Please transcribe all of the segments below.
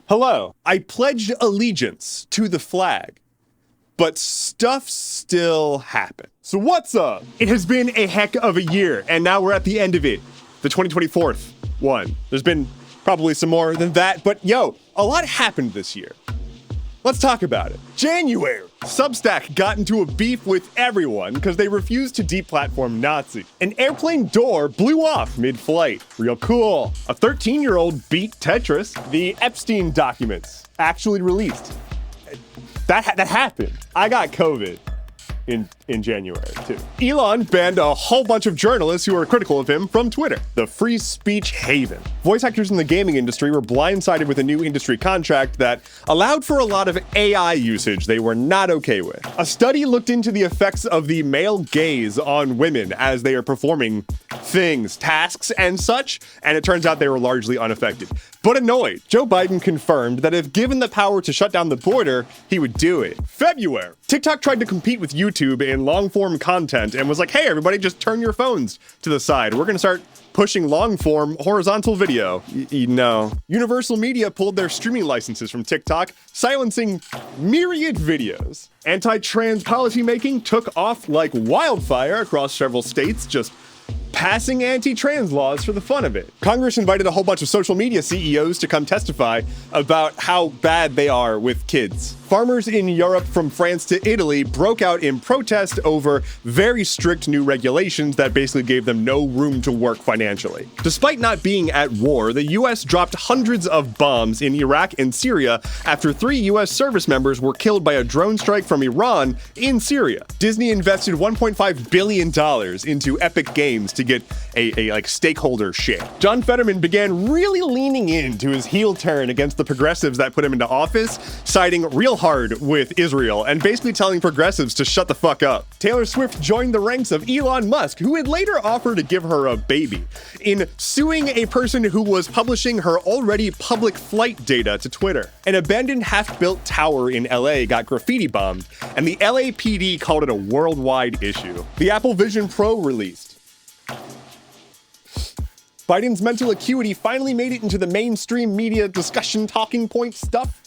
Hello, I pledged allegiance to the flag, but stuff still happened. So what's up? It has been a heck of a year, and now we're at the end of it. The 2024 one. There's been probably some more than that, but yo, a lot happened this year. Let's talk about it. January, Substack got into a beef with everyone because they refused to deplatform Nazi. An airplane door blew off mid-flight. Real cool. A 13-year-old beat Tetris. The Epstein documents actually released. That happened. I got COVID in January, too. Elon banned a whole bunch of journalists who were critical of him from Twitter, the free speech haven. Voice actors in the gaming industry were blindsided with a new industry contract that allowed for a lot of AI usage they were not okay with. A study looked into the effects of the male gaze on women as they are performing things, tasks, and such, and it turns out they were largely unaffected. But annoyed, Joe Biden confirmed that if given the power to shut down the border, he would do it. February, TikTok tried to compete with YouTube in long-form content and was like, hey, everybody, just turn your phones to the side. We're gonna start pushing long-form horizontal video. No. Universal Media pulled their streaming licenses from TikTok, silencing myriad videos. Anti-trans policymaking took off like wildfire across several states, just passing anti-trans laws for the fun of it. Congress invited a whole bunch of social media CEOs to come testify about how bad they are with kids. Farmers in Europe from France to Italy broke out in protest over very strict new regulations that basically gave them no room to work financially. Despite not being at war, the US dropped hundreds of bombs in Iraq and Syria after 3 US service members were killed by a drone strike from Iran in Syria. Disney invested $1.5 billion into Epic Games to get a stakeholder share. John Fetterman began really leaning into his heel turn against the progressives that put him into office, siding real hard with Israel and basically telling progressives to shut the fuck up. Taylor Swift joined the ranks of Elon Musk, who would later offer to give her a baby, in suing a person who was publishing her already public flight data to Twitter. An abandoned half-built tower in LA got graffiti bombed, and the LAPD called it a worldwide issue. The Apple Vision Pro released. Biden's mental acuity finally made it into the mainstream media discussion talking point stuff.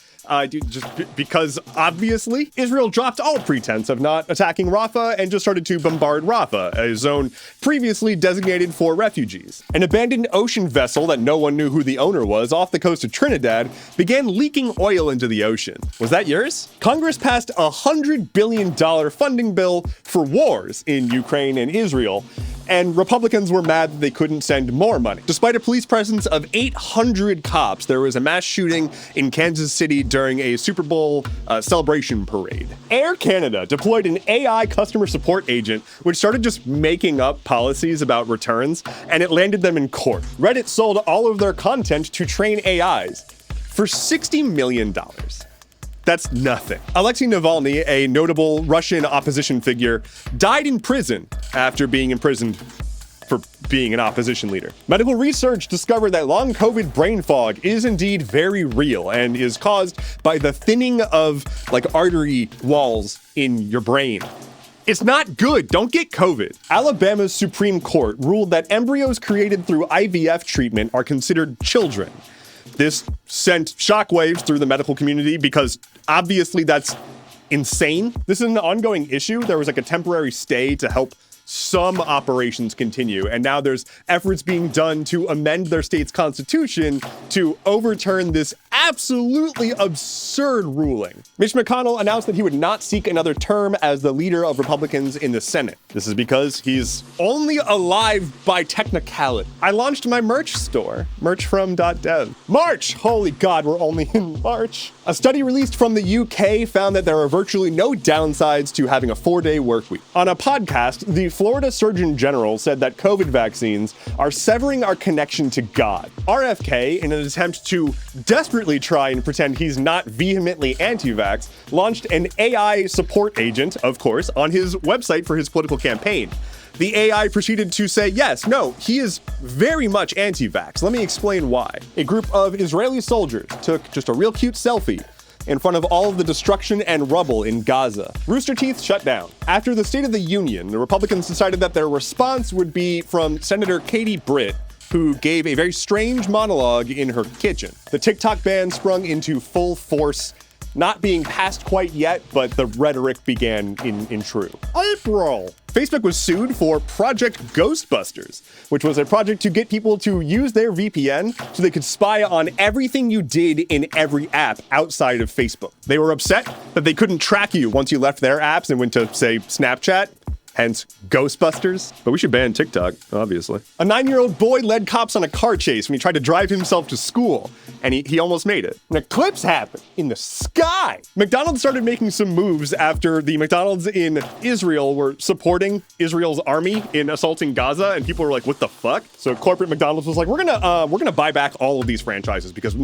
Because obviously, Israel dropped all pretense of not attacking Rafah and just started to bombard Rafah, a zone previously designated for refugees. An abandoned ocean vessel that no one knew who the owner was off the coast of Trinidad began leaking oil into the ocean. Was that yours? Congress passed a $100 billion funding bill for wars in Ukraine and Israel, and Republicans were mad that they couldn't send more money. Despite a police presence of 800 cops, there was a mass shooting in Kansas City during a Super Bowl celebration parade. Air Canada deployed an AI customer support agent, which started just making up policies about returns, and it landed them in court. Reddit sold all of their content to train AIs for $60 million. That's nothing. Alexei Navalny, a notable Russian opposition figure, died in prison after being imprisoned for being an opposition leader. Medical research discovered that long COVID brain fog is indeed very real and is caused by the thinning of artery walls in your brain. It's not good. Don't get COVID. Alabama's Supreme Court ruled that embryos created through IVF treatment are considered children. This sent shockwaves through the medical community because obviously that's insane. This is an ongoing issue. There was a temporary stay to help some operations continue, and now there's efforts being done to amend their state's constitution to overturn this absolutely absurd ruling. Mitch McConnell announced that he would not seek another term as the leader of Republicans in the Senate. This is because he's only alive by technicality. I launched my merch store, merchfrom.dev. March! Holy God, we're only in March. A study released from the UK found that there are virtually no downsides to having a 4-day work week. On a podcast, the Florida Surgeon General said that COVID vaccines are severing our connection to God. RFK, in an attempt to desperately try and pretend he's not vehemently anti-vax, launched an AI support agent, of course, on his website for his political campaign. The AI proceeded to say, yes, no, he is very much anti-vax. Let me explain why. A group of Israeli soldiers took just a real cute selfie in front of all of the destruction and rubble in Gaza. Rooster Teeth shut down. After the State of the Union, the Republicans decided that their response would be from Senator Katie Britt who gave a very strange monologue in her kitchen. The TikTok ban sprung into full force, not being passed quite yet, but the rhetoric began in true. April! Facebook was sued for Project Ghostbusters, which was a project to get people to use their VPN so they could spy on everything you did in every app outside of Facebook. They were upset that they couldn't track you once you left their apps and went to, say, Snapchat. Hence, Ghostbusters. But we should ban TikTok, obviously. A 9-year-old boy led cops on a car chase when he tried to drive himself to school, and he almost made it. An eclipse happened in the sky. McDonald's started making some moves after the McDonald's in Israel were supporting Israel's army in assaulting Gaza, and people were like, what the fuck? So corporate McDonald's was like, we're gonna buy back all of these franchises because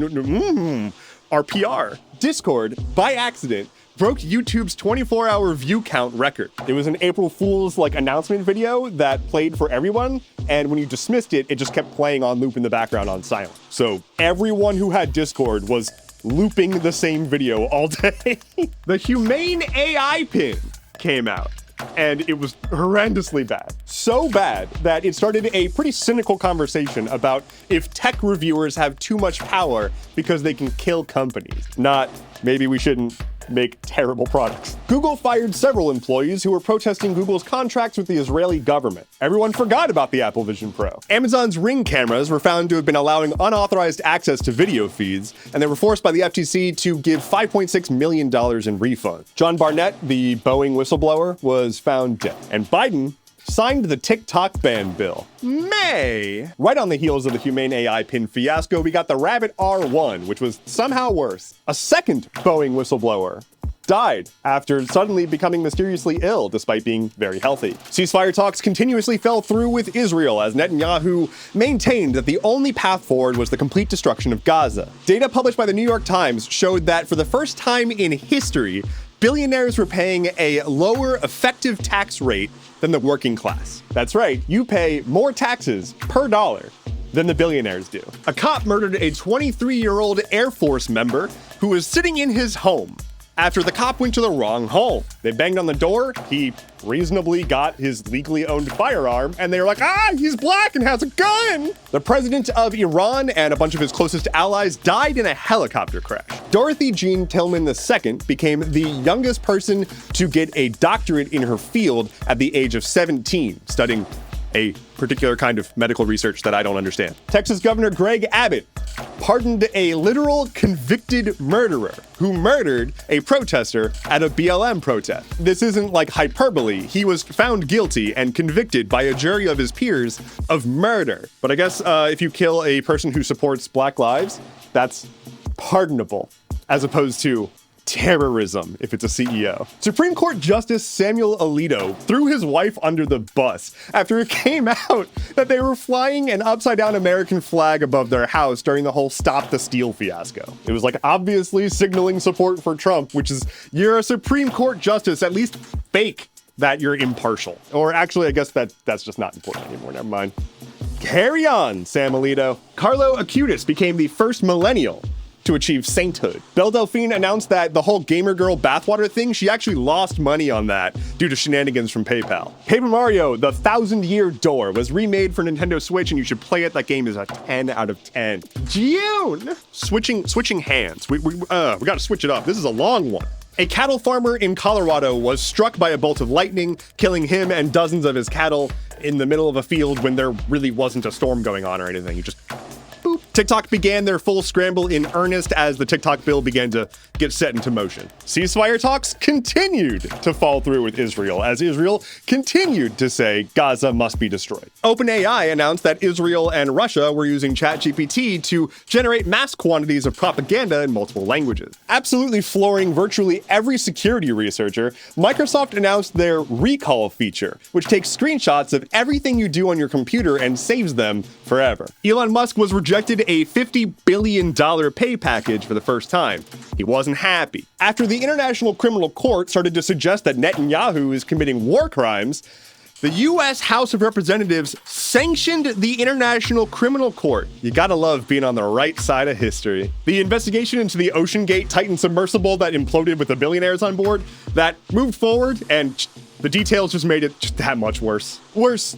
our PR. Discord, by accident, broke YouTube's 24-hour view count record. It was an April Fool's announcement video that played for everyone, and when you dismissed it, it just kept playing on loop in the background on silent. So everyone who had Discord was looping the same video all day. The Humane AI pin came out, and it was horrendously bad. So bad that it started a pretty cynical conversation about if tech reviewers have too much power because they can kill companies. Not, maybe we shouldn't make terrible products. Google fired several employees who were protesting Google's contracts with the Israeli government. Everyone forgot about the Apple Vision Pro. Amazon's Ring cameras were found to have been allowing unauthorized access to video feeds, and they were forced by the FTC to give $5.6 million in refund. John Barnett, the Boeing whistleblower, was found dead. And Biden signed the TikTok ban bill. May! Right on the heels of the Humane AI pin fiasco, we got the Rabbit R1, which was somehow worse. A second Boeing whistleblower died after suddenly becoming mysteriously ill despite being very healthy. Ceasefire talks continuously fell through with Israel as Netanyahu maintained that the only path forward was the complete destruction of Gaza. Data published by the New York Times showed that for the first time in history, billionaires were paying a lower effective tax rate than the working class. That's right, you pay more taxes per dollar than the billionaires do. A cop murdered a 23-year-old Air Force member who was sitting in his home after the cop went to the wrong home. They banged on the door, he reasonably got his legally owned firearm, and they were like, he's black and has a gun! The president of Iran and a bunch of his closest allies died in a helicopter crash. Dorothy Jean Tillman II became the youngest person to get a doctorate in her field at the age of 17, studying a particular kind of medical research that I don't understand. Texas Governor Greg Abbott pardoned a literal convicted murderer who murdered a protester at a BLM protest. This isn't like hyperbole. He was found guilty and convicted by a jury of his peers of murder. But I guess if you kill a person who supports Black lives, that's pardonable, as opposed to terrorism if it's a CEO. Supreme Court Justice Samuel Alito threw his wife under the bus after it came out that they were flying an upside-down American flag above their house during the whole Stop the Steal fiasco. It was obviously signaling support for Trump, which is, you're a Supreme Court justice, at least fake that you're impartial. Or actually, I guess that's just not important anymore, never mind. Carry on, Sam Alito. Carlo Acutis became the first millennial to achieve sainthood. Belle Delphine announced that the whole gamer girl bathwater thing, she actually lost money on that due to shenanigans from PayPal. Paper Mario, the 1,000-Year Door, was remade for Nintendo Switch, and you should play it. That game is a 10 out of 10. June! Switching hands. We gotta switch it up. This is a long one. A cattle farmer in Colorado was struck by a bolt of lightning, killing him and dozens of his cattle in the middle of a field when there really wasn't a storm going on or anything. You just boop. TikTok began their full scramble in earnest as the TikTok bill began to get set into motion. Ceasefire talks continued to fall through with Israel as Israel continued to say Gaza must be destroyed. OpenAI announced that Israel and Russia were using ChatGPT to generate mass quantities of propaganda in multiple languages. Absolutely flooring virtually every security researcher, Microsoft announced their recall feature, which takes screenshots of everything you do on your computer and saves them forever. Elon Musk was rejected a $50 billion pay package for the first time. He wasn't happy. After the International Criminal Court started to suggest that Netanyahu is committing war crimes, the U.S. House of Representatives sanctioned the International Criminal Court. You gotta love being on the right side of history. The investigation into the OceanGate Titan submersible that imploded with the billionaires on board, that moved forward, and The details just made it just that much worse. Worse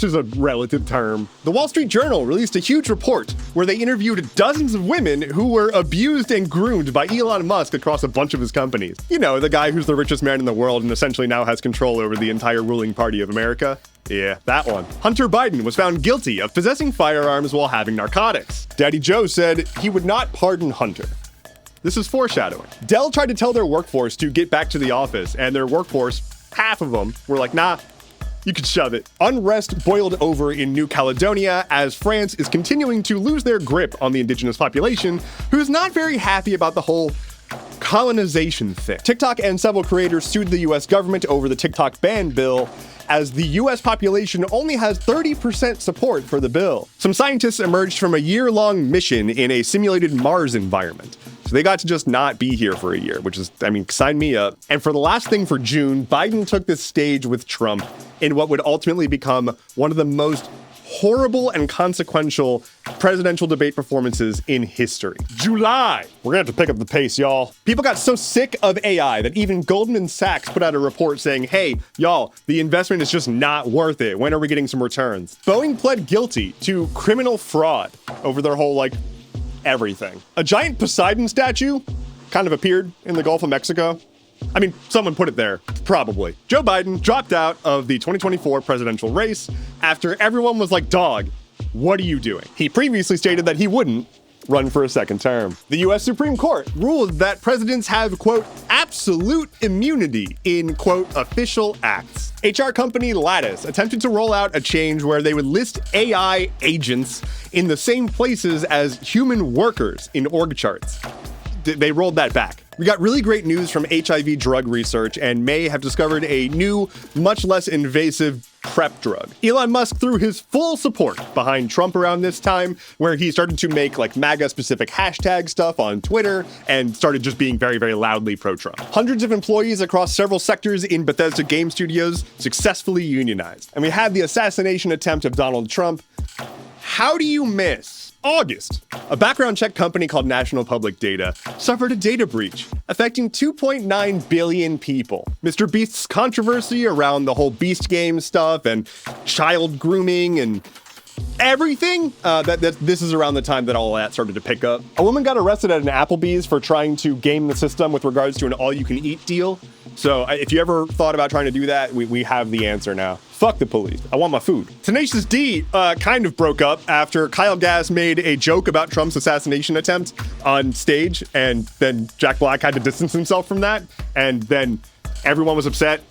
is a relative term. The Wall Street Journal released a huge report where they interviewed dozens of women who were abused and groomed by Elon Musk across a bunch of his companies. You know, the guy who's the richest man in the world and essentially now has control over the entire ruling party of America. Yeah, that one. Hunter Biden was found guilty of possessing firearms while having narcotics. Daddy Joe said he would not pardon Hunter. This is foreshadowing. Dell tried to tell their workforce to get back to the office, and their workforce, half of them, were like, nah, you could shove it. Unrest boiled over in New Caledonia as France is continuing to lose their grip on the indigenous population, who's not very happy about the whole colonization thing. TikTok and several creators sued the US government over the TikTok ban bill, as the US population only has 30% support for the bill. Some scientists emerged from a year-long mission in a simulated Mars environment. So they got to just not be here for a year, which is, I mean, sign me up. And for the last thing for June, Biden took this stage with Trump in what would ultimately become one of the most horrible and consequential presidential debate performances in history. July. We're gonna have to pick up the pace, y'all. People got so sick of AI that even Goldman Sachs put out a report saying, hey, y'all, the investment is just not worth it. When are we getting some returns? Boeing pled guilty to criminal fraud over their whole, everything. A giant Poseidon statue kind of appeared in the Gulf of Mexico. I mean, someone put it there, probably. Joe Biden dropped out of the 2024 presidential race after everyone was like, dog, what are you doing? He previously stated that he wouldn't run for a second term. The US Supreme Court ruled that presidents have, quote, absolute immunity in, quote, official acts. HR company Lattice attempted to roll out a change where they would list AI agents in the same places as human workers in org charts. They rolled that back. We got really great news from HIV drug research and may have discovered a new, much less invasive PrEP drug. Elon Musk threw his full support behind Trump around this time, where he started to make MAGA-specific hashtag stuff on Twitter and started just being very, very loudly pro-Trump. Hundreds of employees across several sectors in Bethesda Game Studios successfully unionized. And we had the assassination attempt of Donald Trump. How do you miss August? A background check company called National Public Data suffered a data breach affecting 2.9 billion people. Mr. Beast's controversy around the whole Beast game stuff and child grooming and everything, this is around the time that all that started to pick up. A woman got arrested at an Applebee's for trying to game the system with regards to an all-you-can-eat deal. So if you ever thought about trying to do that, we have the answer now. Fuck the police. I want my food. Tenacious D kind of broke up after Kyle Gass made a joke about Trump's assassination attempt on stage, and then Jack Black had to distance himself from that, and then everyone was upset.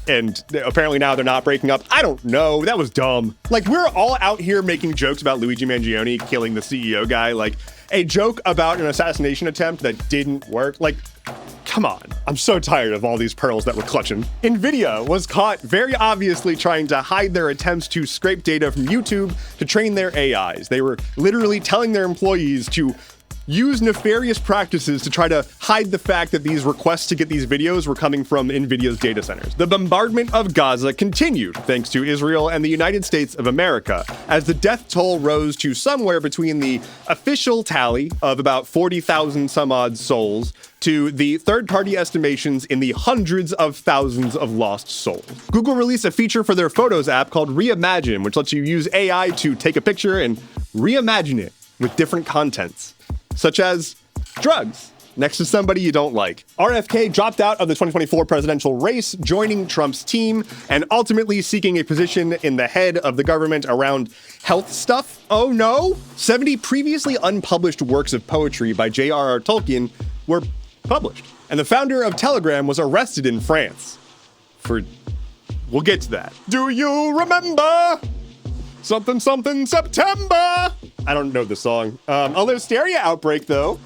And apparently now they're not breaking up. I don't know. That was dumb. We're all out here making jokes about Luigi Mangione killing the CEO guy. A joke about an assassination attempt that didn't work. Come on. I'm so tired of all these pearls that we're clutching. NVIDIA was caught very obviously trying to hide their attempts to scrape data from YouTube to train their AIs. They were literally telling their employees to use nefarious practices to try to hide the fact that these requests to get these videos were coming from NVIDIA's data centers. The bombardment of Gaza continued thanks to Israel and the United States of America, as the death toll rose to somewhere between the official tally of about 40,000 some odd souls to the third-party estimations in the hundreds of thousands of lost souls. Google released a feature for their Photos app called Reimagine, which lets you use AI to take a picture and reimagine it with different contents, such as drugs next to somebody you don't like. RFK dropped out of the 2024 presidential race, joining Trump's team and ultimately seeking a position in the head of the government around health stuff. Oh no! 70 previously unpublished works of poetry by J.R.R. Tolkien were published. And the founder of Telegram was arrested in France for... We'll get to that. Do you remember? Something, something, September! I don't know the song. A listeria outbreak, though,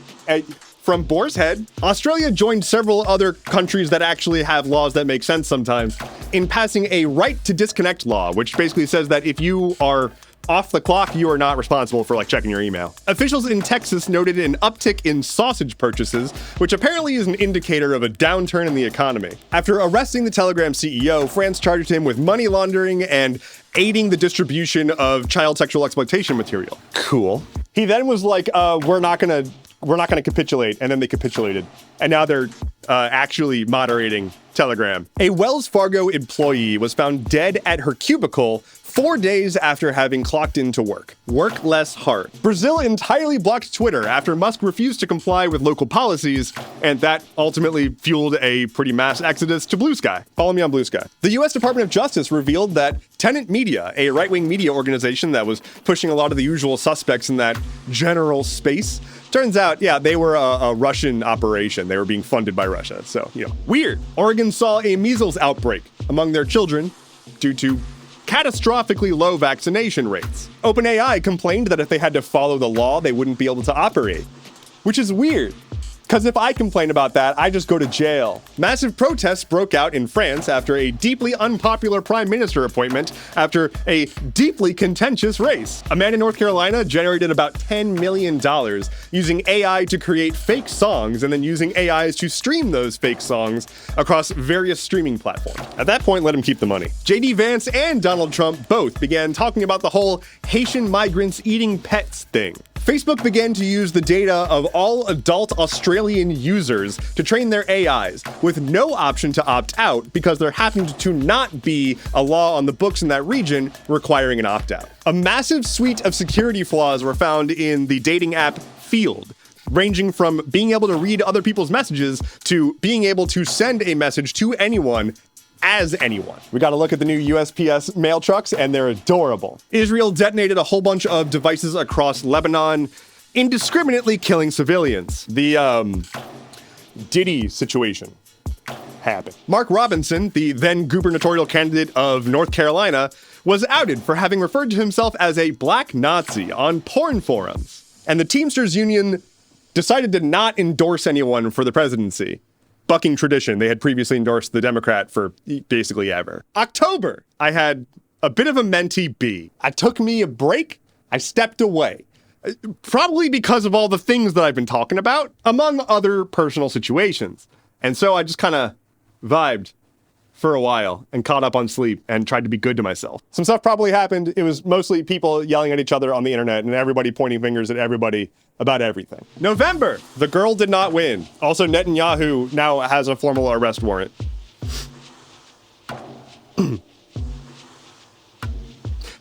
from Boar's Head. Australia joined several other countries that actually have laws that make sense sometimes in passing a right to disconnect law, which basically says that if you are off the clock, you are not responsible for checking your email. Officials in Texas noted an uptick in sausage purchases, which apparently is an indicator of a downturn in the economy. After arresting the Telegram CEO, France charged him with money laundering and aiding the distribution of child sexual exploitation material. Cool. He then was like, we're not gonna we're not going to capitulate. And then they capitulated. And now they're actually moderating Telegram. A Wells Fargo employee was found dead at her cubicle 4 days after having clocked into work. Work less hard. Brazil entirely blocked Twitter after Musk refused to comply with local policies, and that ultimately fueled a pretty mass exodus to Blue Sky. Follow me on Blue Sky. The US Department of Justice revealed that Tenant Media, a right-wing media organization that was pushing a lot of the usual suspects in that general space, turns out, yeah, they were a Russian operation. They were being funded by Russia. So, weird. Oregon saw a measles outbreak among their children due to catastrophically low vaccination rates. OpenAI complained that if they had to follow the law, they wouldn't be able to operate, which is weird. Because if I complain about that, I just go to jail. Massive protests broke out in France after a deeply unpopular prime minister appointment after a deeply contentious race. A man in North Carolina generated about $10 million using AI to create fake songs and then using AIs to stream those fake songs across various streaming platforms. At that point, let him keep the money. JD Vance and Donald Trump both began talking about the whole Haitian migrants eating pets thing. Facebook began to use the data of all adult Australian users to train their AIs, with no option to opt out because there happened to not be a law on the books in that region requiring an opt-out. A massive suite of security flaws were found in the dating app Field, ranging from being able to read other people's messages to being able to send a message to anyone as anyone. We got to look at the new USPS mail trucks, and they're adorable. Israel detonated a whole bunch of devices across Lebanon, indiscriminately killing civilians. The Diddy situation happened. Mark Robinson, the then gubernatorial candidate of North Carolina, was outed for having referred to himself as a black Nazi on porn forums. And the Teamsters Union decided to not endorse anyone for the presidency. Bucking tradition. They had previously endorsed the Democrat for basically ever. October, I had a bit of a mentee B. I took me a break. I stepped away. Probably because of all the things that I've been talking about, among other personal situations. And so I just kind of vibed for a while and caught up on sleep and tried to be good to myself. Some stuff probably happened. It was mostly people yelling at each other on the internet and everybody pointing fingers at everybody about everything. November, the girl did not win. Also, Netanyahu now has a formal arrest warrant.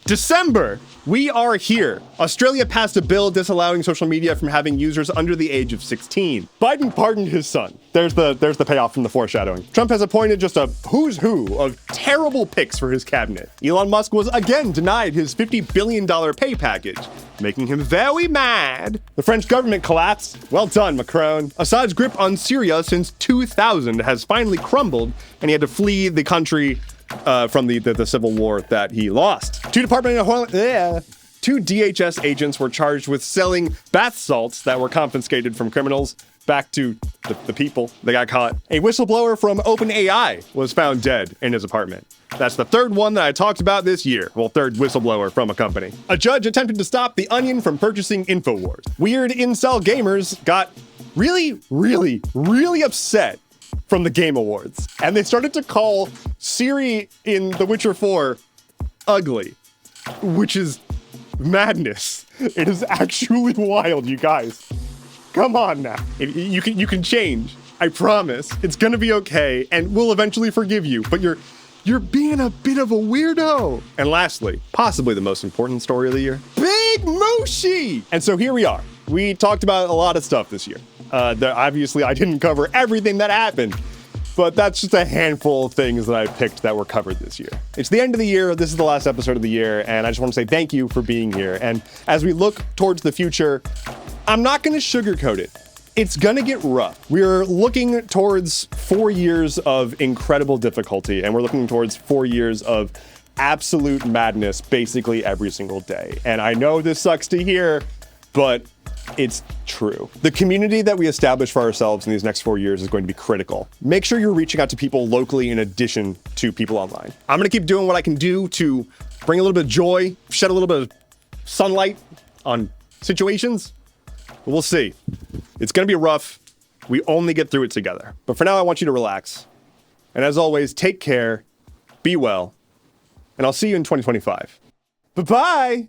December, we are here. Australia passed a bill disallowing social media from having users under the age of 16. Biden pardoned his son. There's the payoff from the foreshadowing. Trump has appointed just a who's who of terrible picks for his cabinet. Elon Musk was again denied his $50 billion pay package, making him very mad. The French government collapsed. Well done, Macron. Assad's grip on Syria since 2000 has finally crumbled, and he had to flee the country from the civil war that he lost. Two DHS agents were charged with selling bath salts that were confiscated from criminals back to the people. They got caught. A whistleblower from OpenAI was found dead in his apartment. That's the third one that I talked about this year. Well, third whistleblower from a company. A judge attempted to stop The Onion from purchasing InfoWars. Weird incel gamers got really, really, really upset from the Game Awards. And they started to call Ciri in The Witcher 4 ugly, which is madness. It is actually wild, you guys. Come on now. You can change. I promise. It's gonna be okay, and we'll eventually forgive you, but you're being a bit of a weirdo. And lastly, possibly the most important story of the year, Big Mooshi! And so here we are. We talked about a lot of stuff this year. Obviously, I didn't cover everything that happened, but that's just a handful of things that I picked that were covered this year. It's the end of the year. This is the last episode of the year, and I just want to say thank you for being here. And as we look towards the future, I'm not going to sugarcoat it. It's going to get rough. We're looking towards 4 years of incredible difficulty, and we're looking towards 4 years of absolute madness basically every single day. And I know this sucks to hear, but it's true. The community that we establish for ourselves in these next 4 years is going to be critical. Make sure you're reaching out to people locally in addition to people online. I'm going to keep doing what I can do to bring a little bit of joy, shed a little bit of sunlight on situations. But we'll see. It's going to be rough. We only get through it together. But for now, I want you to relax. And as always, take care, be well, and I'll see you in 2025. Bye-bye!